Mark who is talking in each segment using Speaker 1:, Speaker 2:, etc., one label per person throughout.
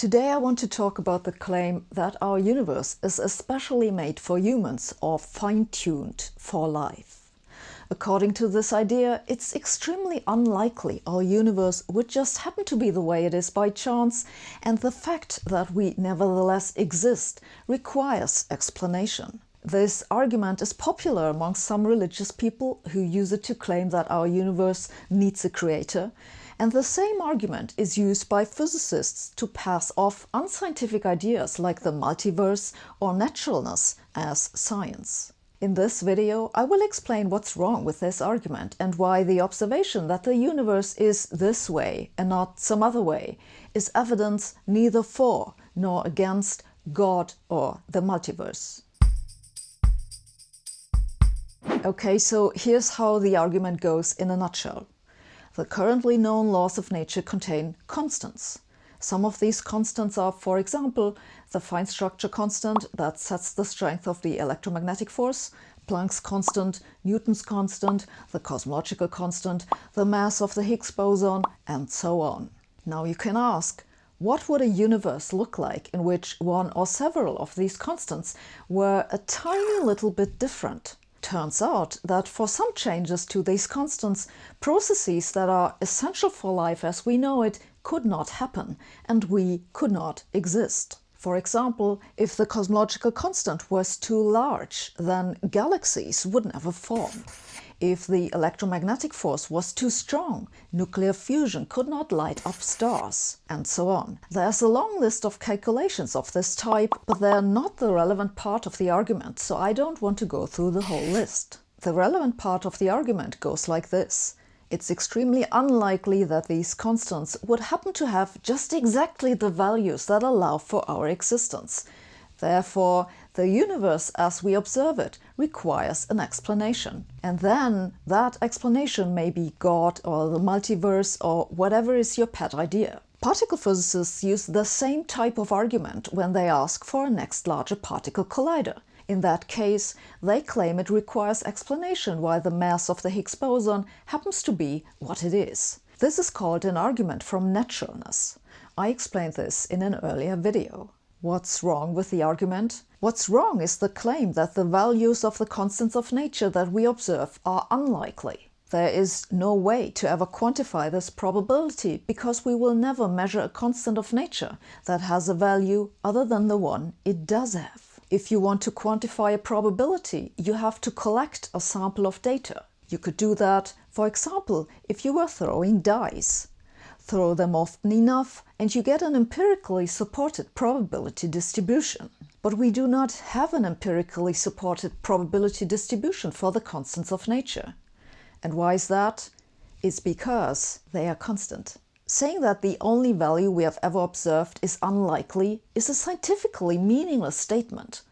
Speaker 1: Today I want to talk about the claim that our universe is especially made for humans or fine-tuned for life. According to this idea, it's extremely unlikely our universe would just happen to be the way it is by chance, and the fact that we nevertheless exist requires explanation. This argument is popular among some religious people who use it to claim that our universe needs a creator, and the same argument is used by physicists to pass off unscientific ideas like the multiverse or naturalness as science. In this video, I will explain what's wrong with this argument and why the observation that the universe is this way and not some other way is evidence neither for nor against God or the multiverse. Okay, so here's how the argument goes in a nutshell. The currently known laws of nature contain constants. Some of these constants are, for example, the fine structure constant that sets the strength of the electromagnetic force, Planck's constant, Newton's constant, the cosmological constant, the mass of the Higgs boson, and so on. Now you can ask, what would a universe look like in which one or several of these constants were a tiny little bit different? Turns out that for some changes to these constants, processes that are essential for life as we know it could not happen, and we could not exist. For example, if the cosmological constant was too large, then galaxies would never form. If the electromagnetic force was too strong, nuclear fusion could not light up stars, and so on. There's a long list of calculations of this type, but they're not the relevant part of the argument, so I don't want to go through the whole list. The relevant part of the argument goes like this. It's extremely unlikely that these constants would happen to have just exactly the values that allow for our existence. Therefore, the universe as we observe it requires an explanation. And then that explanation may be God or the multiverse or whatever is your pet idea. Particle physicists use the same type of argument when they ask for a next larger particle collider. In that case, they claim it requires explanation why the mass of the Higgs boson happens to be what it is. This is called an argument from naturalness. I explained this in an earlier video. What's wrong with the argument? What's wrong is the claim that the values of the constants of nature that we observe are unlikely. There is no way to ever quantify this probability because we will never measure a constant of nature that has a value other than the one it does have. If you want to quantify a probability, you have to collect a sample of data. You could do that, for example, if you were throwing dice. Throw them often enough and you get an empirically supported probability distribution. But we do not have an empirically supported probability distribution for the constants of nature. And why is that? It's because they are constant. Saying that the only value we have ever observed is unlikely is a scientifically meaningless statement.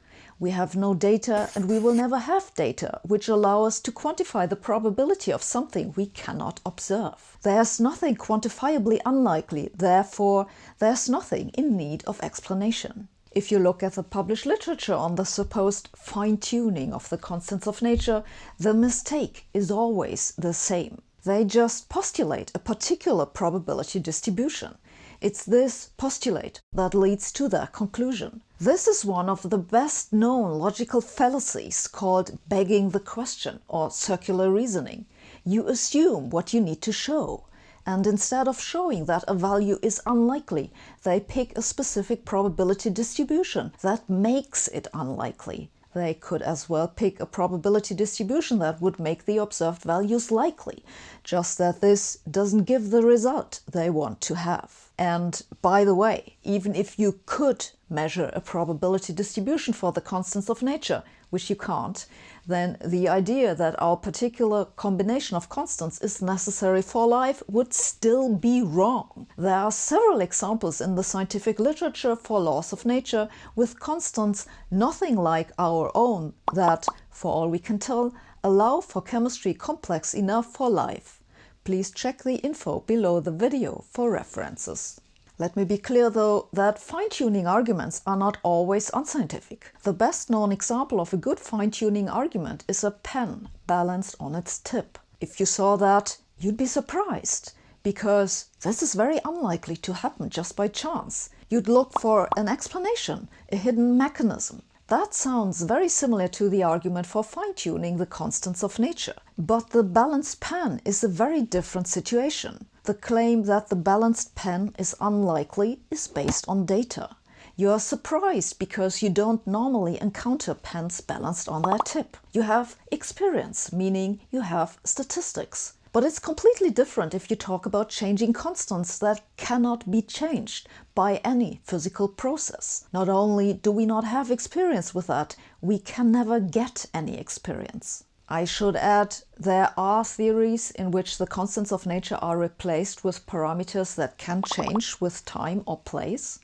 Speaker 1: We have no data and we will never have data which allow us to quantify the probability of something we cannot observe. There's nothing quantifiably unlikely, therefore there's nothing in need of explanation. If you look at the published literature on the supposed fine-tuning of the constants of nature, the mistake is always the same. They just postulate a particular probability distribution. It's this postulate that leads to their conclusion. This is one of the best known logical fallacies called begging the question or circular reasoning. You assume what you need to show, and instead of showing that a value is unlikely, they pick a specific probability distribution that makes it unlikely. They could as well pick a probability distribution that would make the observed values likely, just that this doesn't give the result they want to have. And by the way, even if you could measure a probability distribution for the constants of nature, which you can't, then the idea that our particular combination of constants is necessary for life would still be wrong. There are several examples in the scientific literature for laws of nature with constants nothing like our own that, for all we can tell, allow for chemistry complex enough for life. Please check the info below the video for references. Let me be clear though that fine-tuning arguments are not always unscientific. The best known example of a good fine-tuning argument is a pen balanced on its tip. If you saw that, you'd be surprised. because this is very unlikely to happen just by chance. You'd look for an explanation, a hidden mechanism. That sounds very similar to the argument for fine-tuning the constants of nature. But the balanced pen is a very different situation. The claim that the balanced pen is unlikely is based on data. You are surprised because you don't normally encounter pens balanced on their tip. You have experience, meaning you have statistics. But it's completely different if you talk about changing constants that cannot be changed by any physical process. Not only do we not have experience with that, we can never get any experience. I should add, there are theories in which the constants of nature are replaced with parameters that can change with time or place.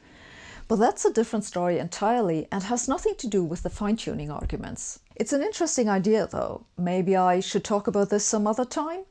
Speaker 1: But that's a different story entirely and has nothing to do with the fine-tuning arguments. It's an interesting idea though. Maybe I should talk about this some other time?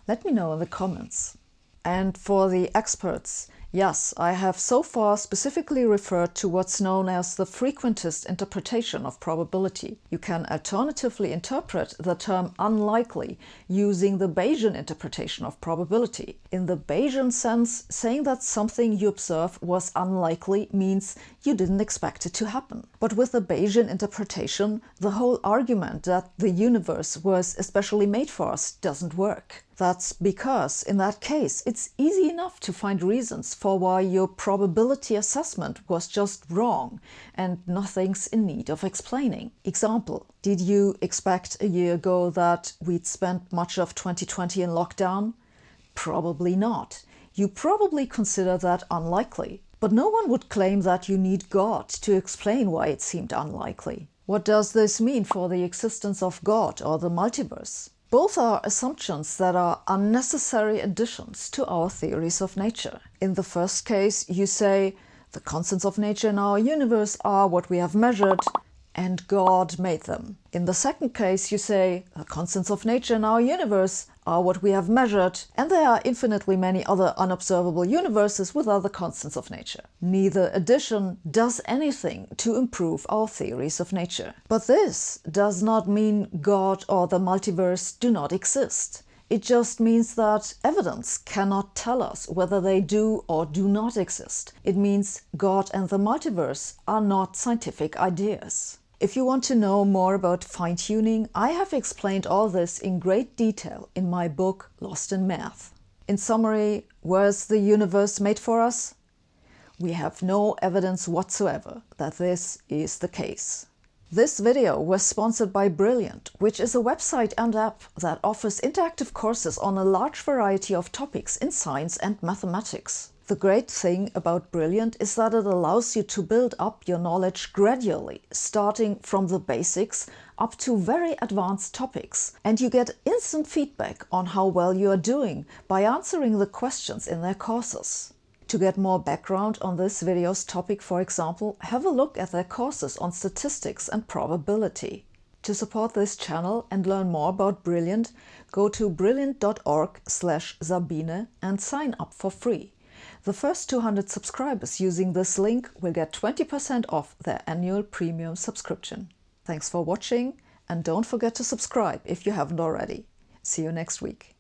Speaker 1: Let me know in the comments. And for the experts, yes, I have so far specifically referred to what's known as the frequentist interpretation of probability. You can alternatively interpret the term unlikely using the Bayesian interpretation of probability. In the Bayesian sense, saying that something you observe was unlikely means you didn't expect it to happen. But with the Bayesian interpretation, the whole argument that the universe was especially made for us doesn't work. That's because, in that case, it's easy enough to find reasons for why your probability assessment was just wrong and nothing's in need of explaining. Example, did you expect a year ago that we'd spent much of 2020 in lockdown? Probably not. You probably consider that unlikely. But no one would claim that you need God to explain why it seemed unlikely. What does this mean for the existence of God or the multiverse? Both are assumptions that are unnecessary additions to our theories of nature. In the first case, you say, the constants of nature in our universe are what we have measured, and God made them. In the second case, you say, the constants of nature in our universe are what we have measured, and there are infinitely many other unobservable universes with other constants of nature. Neither addition does anything to improve our theories of nature. But this does not mean God or the multiverse do not exist. It just means that evidence cannot tell us whether they do or do not exist. It means God and the multiverse are not scientific ideas. If you want to know more about fine-tuning, I have explained all this in great detail in my book Lost in Math. In summary, was the universe made for us? We have no evidence whatsoever that this is the case. This video was sponsored by Brilliant, which is a website and app that offers interactive courses on a large variety of topics in science and mathematics. The great thing about Brilliant is that it allows you to build up your knowledge gradually, starting from the basics up to very advanced topics. And you get instant feedback on how well you are doing by answering the questions in their courses. To get more background on this video's topic, for example, have a look at their courses on statistics and probability. To support this channel and learn more about Brilliant, go to brilliant.org/Sabine and sign up for free. The first 200 subscribers using this link will get 20% off their annual premium subscription. Thanks for watching, and don't forget to subscribe if you haven't already. See you next week.